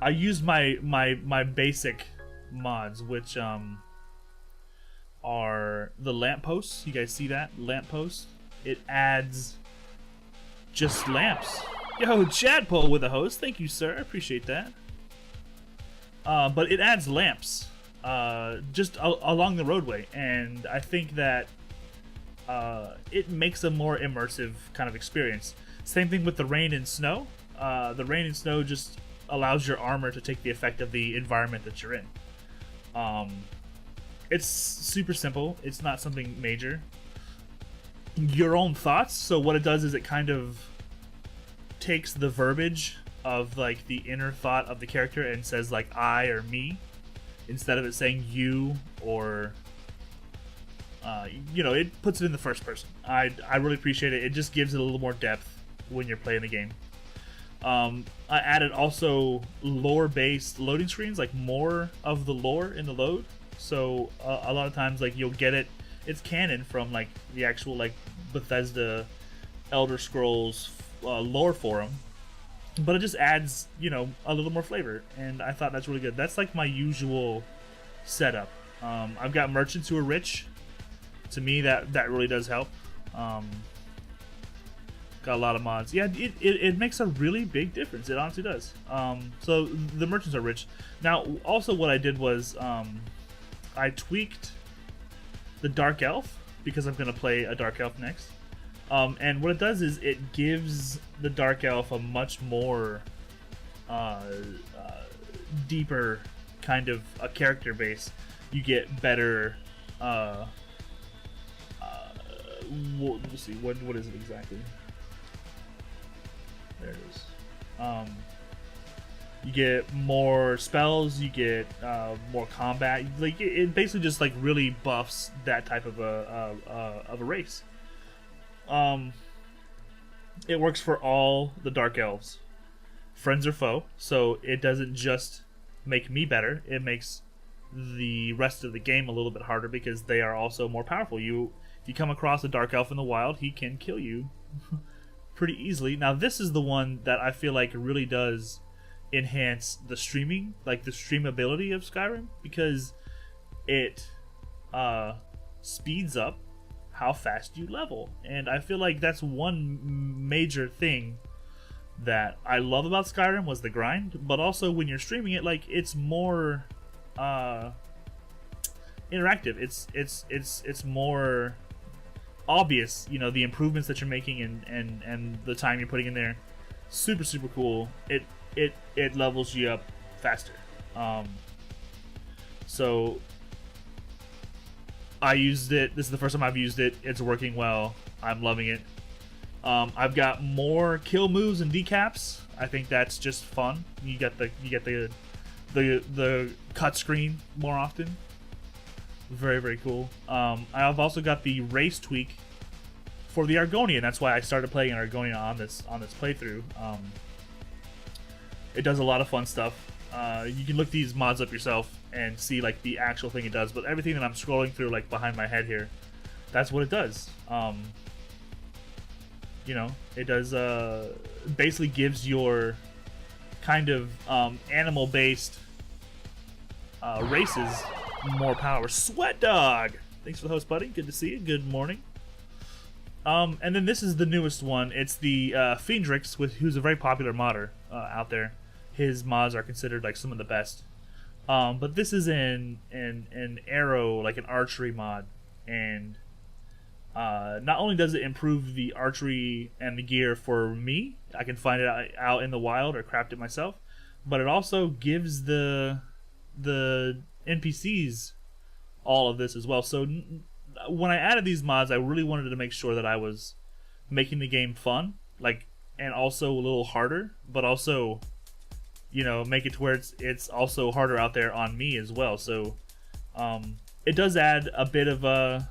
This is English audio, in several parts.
I used my basic mods, which are the lampposts. You guys see that? Lampposts. It adds just lamps. Yo, Chadpole with a host. Thank you, sir. I appreciate that. But it adds lamps just along the roadway, and I think that it makes a more immersive kind of experience. Same thing with the rain and snow. The rain and snow just allows your armor to take the effect of the environment that you're in. It's super simple. It's not something major. Your own thoughts. So what it does is it kind of takes the verbiage of like the inner thought of the character and says like I or me, instead of it saying you or you know, it puts it in the first person. I really appreciate it. It just gives it a little more depth when you're playing the game. I added also lore-based loading screens, like more of the lore in the load. So a lot of times, like you'll get it. It's canon from like the actual like Bethesda Elder Scrolls lore forum, but it just adds, you know, a little more flavor, and I thought that's really good. That's like my usual setup. I've got merchants who are rich. To me, that really does help. Got a lot of mods. Yeah, it makes a really big difference. It honestly does. So the merchants are rich. Now, also what I did was I tweaked the Dark Elf, because I'm going to play a Dark Elf next. And what it does is it gives the Dark Elf a much more deeper kind of a character base. You get better... let's see, what is it exactly? There it is. You get more spells, you get more combat. Like it basically just like really buffs that type of a race. It works for all the Dark Elves, friends or foe. So it doesn't just make me better; it makes the rest of the game a little bit harder because they are also more powerful. If you come across a Dark Elf in the wild, he can kill you pretty easily. Now this is the one that I feel like really does enhance the streaming, like the streamability of Skyrim, because it speeds up how fast you level. And I feel like that's one major thing that I love about Skyrim was the grind, but also when you're streaming it, like it's more interactive. It's more obvious, you know, the improvements that you're making and the time you're putting in there. Super cool. It levels you up faster. So I used it. This is the first time I've used it. It's working well. I'm loving it. I've got more kill moves and decaps. I think that's just fun. You get the cut screen more often. Very cool. I've also got the race tweak for the Argonian. That's why I started playing an Argonian on this playthrough. It does a lot of fun stuff. You can look these mods up yourself and see like the actual thing it does. But everything that I'm scrolling through, like behind my head here, that's what it does. You know, it does basically gives your kind of animal-based races more power. Sweat Dog! Thanks for the host, buddy. Good to see you. Good morning. And then this is the newest one. It's the Fiendrix, who's a very popular modder out there. His mods are considered like some of the best. But this is an arrow, like an archery mod. And not only does it improve the archery and the gear for me, I can find it out in the wild or craft it myself, but it also gives the NPCs all of this as well. So when I added these mods, I really wanted to make sure that I was making the game fun, like, and also a little harder, but also, you know, make it to where it's also harder out there on me as well. So it does add a bit of a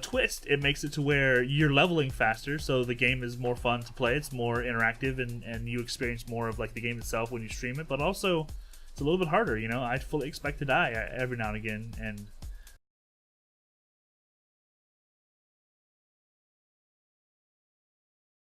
twist. It makes it to where you're leveling faster, so the game is more fun to play. It's more interactive, and you experience more of like the game itself when you stream it. But also, it's a little bit harder. You know, I fully expect to die every now and again, and